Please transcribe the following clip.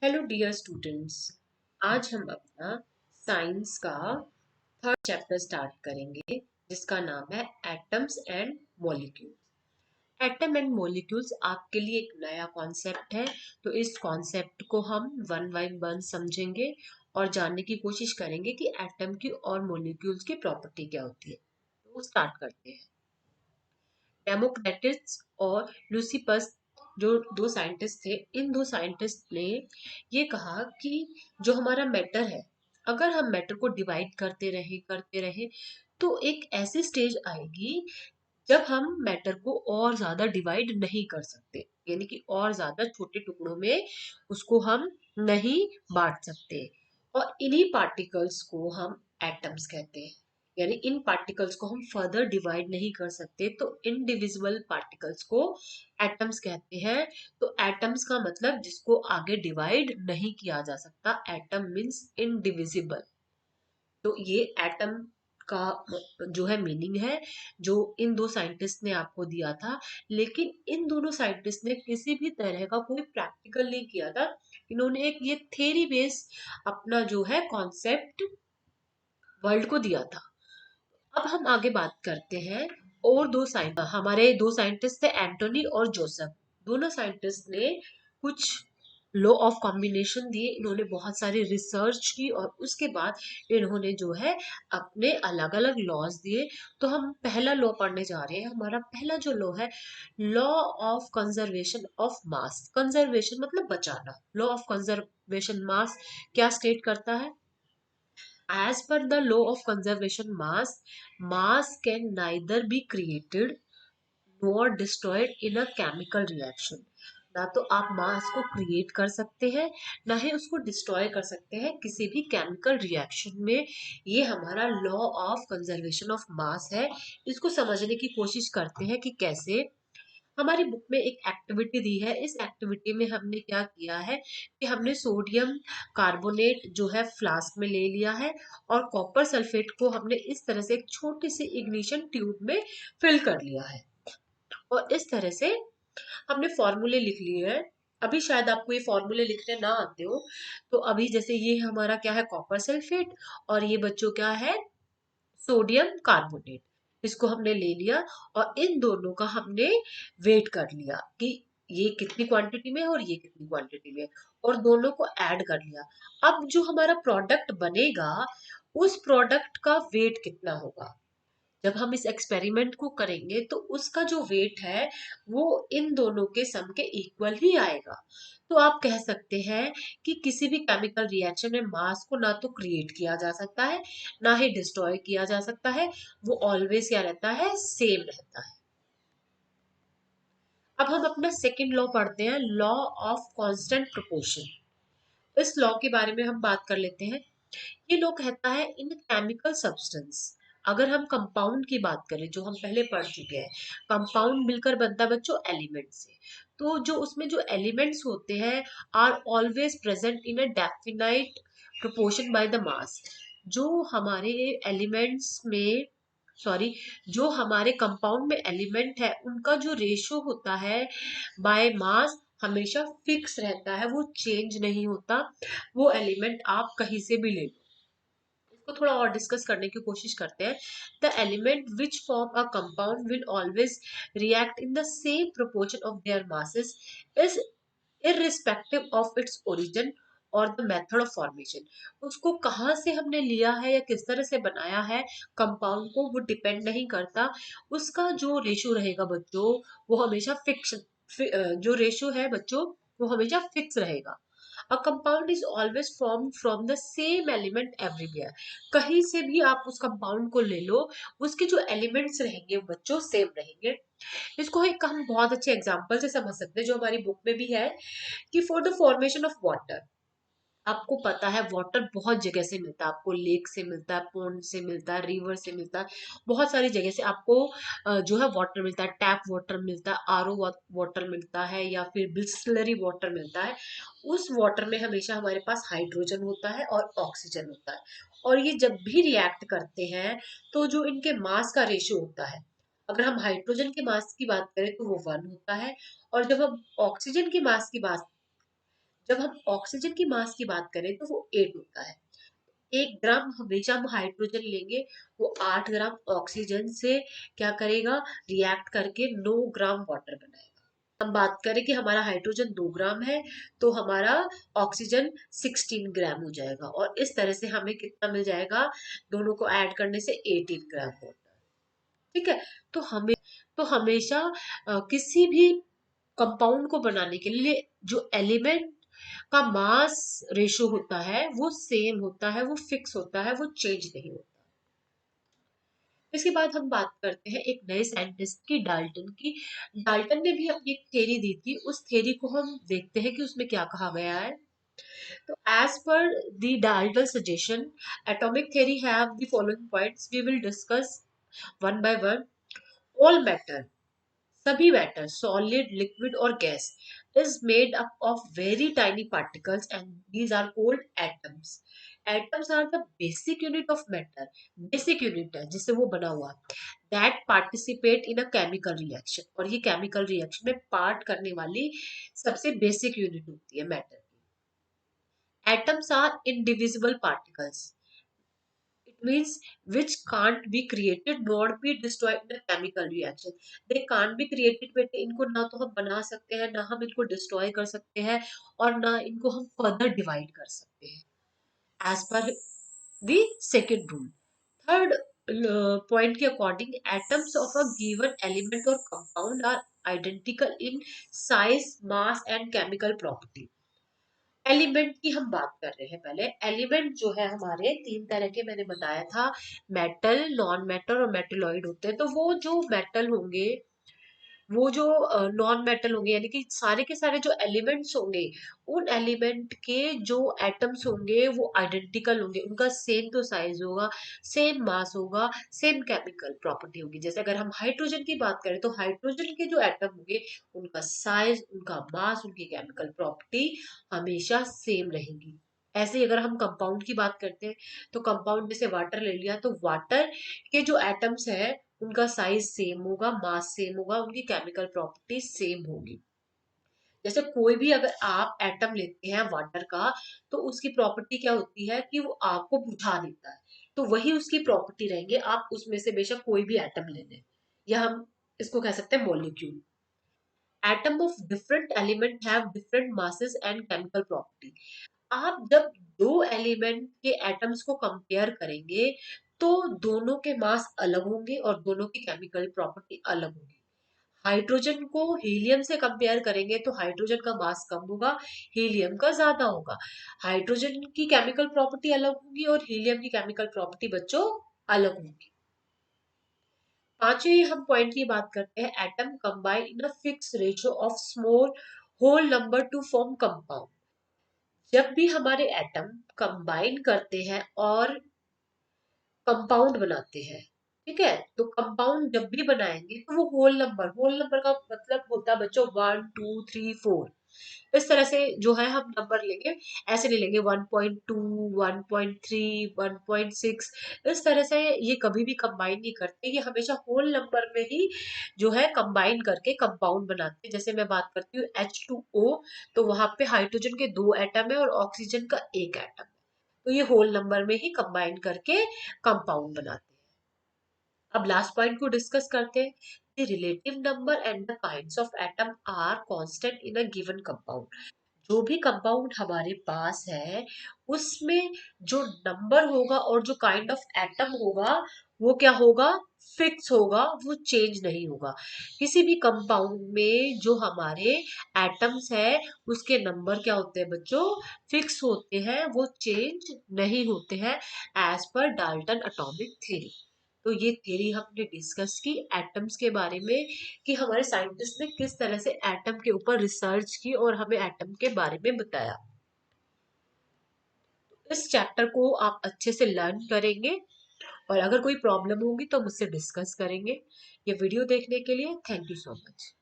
Hello dear students. आज हम अपना साइंस का थर्ड चैप्टर स्टार्ट करेंगे जिसका नाम है atoms and molecules. Atom and molecules आपके लिए एक नया कॉन्सेप्ट है, तो इस कॉन्सेप्ट को हम वन बाय वन समझेंगे और जानने की कोशिश करेंगे कि एटम की और मॉलिक्यूल्स की प्रॉपर्टी क्या होती है। तो स्टार्ट करते हैं। डेमोक्रेटिस और लूसिपस जो दो साइंटिस्ट थे, इन दो साइंटिस्ट ने ये कहा कि जो हमारा मैटर है, अगर हम मैटर को डिवाइड करते रहे तो एक ऐसी स्टेज आएगी जब हम मैटर को और ज्यादा डिवाइड नहीं कर सकते, यानी कि और ज्यादा छोटे टुकड़ों में उसको हम नहीं बांट सकते। और इन्हीं पार्टिकल्स को हम एटम्स कहते हैं। यानी इन पार्टिकल्स को हम फर्दर डिवाइड नहीं कर सकते, तो इनडिविजिबल पार्टिकल्स को एटम्स कहते हैं। तो एटम्स का मतलब जिसको आगे डिवाइड नहीं किया जा सकता, एटम मीन्स इनडिविजिबल। तो ये एटम का जो है मीनिंग है, जो इन दो साइंटिस्ट ने आपको दिया था। लेकिन इन दोनों साइंटिस्ट ने किसी भी तरह का कोई प्रैक्टिकल नहीं किया था। इन्होंने एक ये थ्योरी बेस अपना जो है कॉन्सेप्ट वर्ल्ड को दिया था। अब हम आगे बात करते हैं। और हमारे दो साइंटिस्ट थे, एंटोनी और जोसेफ। दोनों साइंटिस्ट ने कुछ लॉ ऑफ कॉम्बिनेशन दिए, इन्होंने बहुत सारी रिसर्च की और उसके बाद इन्होंने जो है अपने अलग अलग लॉज दिए। तो हम पहला लॉ पढ़ने जा रहे हैं। हमारा पहला जो लॉ है, law of conservation of mass. Conservation मतलब बचाना। लॉ ऑफ कंजर्वेशन मास क्या स्टेट करता है? As per the law of conservation mass, mass can neither be created nor destroyed in a chemical reaction. ना तो आप मास को क्रिएट कर सकते हैं, ना ही उसको डिस्ट्रॉय कर सकते हैं किसी भी केमिकल रिएक्शन में। ये हमारा law of conservation of mass है। इसको समझने की कोशिश करते हैं कि कैसे। हमारी बुक में एक एक्टिविटी दी है। इस एक्टिविटी में हमने क्या किया है कि हमने सोडियम कार्बोनेट जो है फ्लास्क में ले लिया है और कॉपर सल्फेट को हमने इस तरह से एक छोटी सी इग्निशन ट्यूब में फिल कर लिया है। और इस तरह से हमने फॉर्मूले लिख लिए हैं। अभी शायद आपको ये फॉर्मूले लिखने ना आते हो, तो अभी जैसे ये हमारा क्या है, कॉपर सल्फेट, और ये बच्चों क्या है, सोडियम कार्बोनेट। इसको हमने ले लिया और इन दोनों का हमने वेट कर लिया कि ये कितनी क्वांटिटी में है और ये कितनी क्वांटिटी में है, और दोनों को ऐड कर लिया। अब जो हमारा प्रोडक्ट बनेगा, उस प्रोडक्ट का वेट कितना होगा? जब हम इस एक्सपेरिमेंट को करेंगे तो उसका जो वेट है वो इन दोनों के सम के इक्वल ही आएगा। तो आप कह सकते हैं कि किसी भी केमिकल रिएक्शन में मास को ना तो क्रिएट किया जा सकता है, ना ही डिस्ट्रॉय किया जा सकता है। वो ऑलवेज क्या रहता है, सेम रहता है। अब हम अपना सेकेंड लॉ पढ़ते हैं, लॉ ऑफ कांस्टेंट प्रोपोर्शन। इस लॉ के बारे में हम बात कर लेते हैं। ये लॉ कहता है, इन केमिकल सब्सटेंस, अगर हम कंपाउंड की बात करें जो हम पहले पढ़ चुके हैं, कंपाउंड मिलकर बनता है बच्चों एलिमेंट से। तो जो उसमें जो एलिमेंट्स होते हैं are always present in a definite proportion by the mass. जो हमारे एलिमेंट्स में, सॉरी, जो हमारे कंपाउंड में एलिमेंट है उनका जो रेशो होता है बाय मास हमेशा फिक्स रहता है, वो चेंज नहीं होता। वो एलिमेंट आप कहीं से भी ले लो। इसको थोड़ा और डिस्कस करने की कोशिश करते हैं। The element which form a compound will always react in the same proportion of their masses is irrespective of its origin और द मेथड ऑफ फॉर्मेशन। उसको कहाँ से हमने लिया है या किस तरह से बनाया है कंपाउंड को, वो डिपेंड नहीं करता। उसका जो रेशो रहेगा बच्चों, वो हमेशा फिक्स, जो रेशो है बच्चों, वो हमेशा फिक्स रहेगा। A compound is always formed from the same element everywhere. कहीं से भी आप उस कंपाउंड को ले लो, उसके जो एलिमेंट्स रहेंगे बच्चों सेम रहेंगे। इसको एक हम बहुत अच्छे एग्जांपल से समझ सकते हैं जो हमारी बुक में भी है, कि for the formation of water, आपको पता है वाटर बहुत जगह से मिलता है। आपको लेक से मिलता है, पोन्ड से मिलता है, रिवर से मिलता है, बहुत सारी जगह से आपको जो है वाटर मिलता है। टैप वाटर मिलता है, आरओ वाटर मिलता है, या फिर बिस्लरी वाटर मिलता है। उस वाटर में हमेशा हमारे पास हाइड्रोजन होता है और ऑक्सीजन होता है। और ये जब भी रिएक्ट करते हैं तो जो इनके मास का रेशियो होता है, अगर हम हाइड्रोजन के मास की बात करें तो वो 1 होता है, और जब हम ऑक्सीजन की मास की बात जब हम ऑक्सीजन की मास की बात करें तो वो 8 होता है। 1 ग्राम हमेशा हम हाइड्रोजन लेंगे, वो 8 ग्राम ऑक्सीजन से क्या करेगा, रिएक्ट करके 9 ग्राम वाटर बनाएगा। हम बात करें कि हमारा हाइड्रोजन 2 ग्राम है, तो हमारा ऑक्सीजन 16 ग्राम हो जाएगा, और इस तरह से हमें कितना मिल जाएगा, दोनों को ऐड करने से 18 ग्राम वाटर। ठीक है। तो हमें तो हमेशा किसी भी कंपाउंड को बनाने के लिए जो एलिमेंट का मास रेशो होता है वो सेम होता है, वो फिक्स होता है, वो चेंज नहीं होता। इसके बाद हम बात करते हैं एक नए साइंटिस्ट की, डाल्टन की। डाल्टन ने भी अपनी एक थ्योरी दी थी, उस थ्योरी को हम देखते हैं कि उसमें क्या कहा गया है। तो एज पर the Dalton suggestion, atomic theory have the following points, we will discuss one by one. All matter, सभी मैटर, सॉलिड, लिक्विड और gas, is made up of very tiny particles and these are called atoms. Atoms are the basic unit of matter, basic unit है जिससे वो बना हुआ, that participate in a chemical reaction, और ये chemical reaction में part करने वाली सबसे बेसिक यूनिट होती है मैटर की। Atoms are indivisible particles, it means which can't be created nor be destroyed in a chemical reaction. They can't be created, बेटे इनको ना तो हम बना सकते हैं, ना हम इनको डिस्ट्रॉय कर सकते हैं, और ना इनको हम फर्दर डिवाइड कर सकते हैं, एज पर the second rule. Third point के according, atoms of a given element और compound are identical in size, mass and chemical property. Element की हम बात कर रहे हैं। पहले एलिमेंट जो है हमारे तीन तरह के मैंने बताया था, मेटल, नॉन मेटल और मेटेलॉइड होते हैं। तो वो जो मेटल होंगे, वो जो नॉन मेटल होंगे, यानी कि सारे के सारे जो एलिमेंट्स होंगे, उन एलिमेंट के जो एटम्स होंगे वो आइडेंटिकल होंगे, उनका सेम तो साइज होगा, सेम मास होगा, सेम केमिकल प्रॉपर्टी होगी। जैसे अगर हम हाइड्रोजन की बात करें तो हाइड्रोजन के जो एटम होंगे, उनका साइज, उनका मास, उनकी केमिकल प्रॉपर्टी हमेशा सेम रहेगी। ऐसे ही अगर हम कंपाउंड की बात करते हैं, तो कंपाउंड जैसे वाटर ले लिया, तो वाटर के जो एटम्स है उनका साइज सेम होगा, मास सेम होगा, उनकी केमिकल प्रॉपर्टी सेम होगी। जैसे कोई भी अगर आप एटम लेते हैं वाटर का, तो उसकी प्रॉपर्टी क्या होती है कि वो आग को बुझा देता है, तो वही उसकी प्रॉपर्टी रहेंगे, आप उसमें से बेशक कोई भी एटम ले लें, या हम इसको कह सकते हैं molecule. Atom of different element have different masses and chemical property. आप जब दो एलिमेंट के एटम्स को कंपेयर करेंगे, तो दोनों के मास अलग होंगे और दोनों की केमिकल प्रॉपर्टी अलग होगी। हाइड्रोजन को हीलियम से कंपेयर करेंगे तो हाइड्रोजन का मास कम होगा, हीलियम का ज्यादा होगा। हाइड्रोजन की केमिकल प्रॉपर्टी अलग होगी और हीलियम की केमिकल प्रॉपर्टी बच्चों अलग होगी। पांचवी हम पॉइंट की बात करते हैं, atom combine in a fix ratio of small whole number to form compound. जब भी हमारे एटम कंबाइन करते हैं और कंपाउंड बनाते हैं, ठीक है, तो कंपाउंड जब भी बनाएंगे तो वो होल नंबर का मतलब होता है बच्चों 1 2 3 4। इस तरह से जो है हम नंबर लेंगे, ऐसे नहीं लेंगे 1.2, 1.3, 1.6। इस तरह से ये कभी भी कंबाइन नहीं करते, ये हमेशा होल नंबर में ही जो है कंबाइन करके कंपाउंड बनाते हैं। जैसे मैं बात करती हूँ H2O, तो वहां पे हाइड्रोजन के 2 एटम है और ऑक्सीजन का 1 एटम है, तो ये होल नंबर में ही कंबाइन करके कंपाउंड बनाते हैं। अब लास्ट पॉइंट को डिस्कस करते हैं, the relative number and the kinds of atom are constant in a given compound. जो भी कंपाउंड हमारे पास है, उसमें जो नंबर होगा और जो काइंड ऑफ एटम होगा, वो क्या होगा, फिक्स होगा, वो चेंज नहीं होगा। किसी भी कंपाउंड में जो हमारे एटम्स है, उसके नंबर क्या होते हैं बच्चों, फिक्स होते हैं, वो चेंज नहीं होते हैं, एज पर डाल्टन एटॉमिक थ्योरी। तो ये थ्योरी हमने डिस्कस की एटम्स के बारे में, कि हमारे साइंटिस्ट ने किस तरह से एटम के ऊपर रिसर्च की और हमें एटम के बारे में बताया। इस चैप्टर को आप अच्छे से लर्न करेंगे, और अगर कोई प्रॉब्लम होगी तो मुझसे डिस्कस करेंगे। ये वीडियो देखने के लिए थैंक यू सो मच।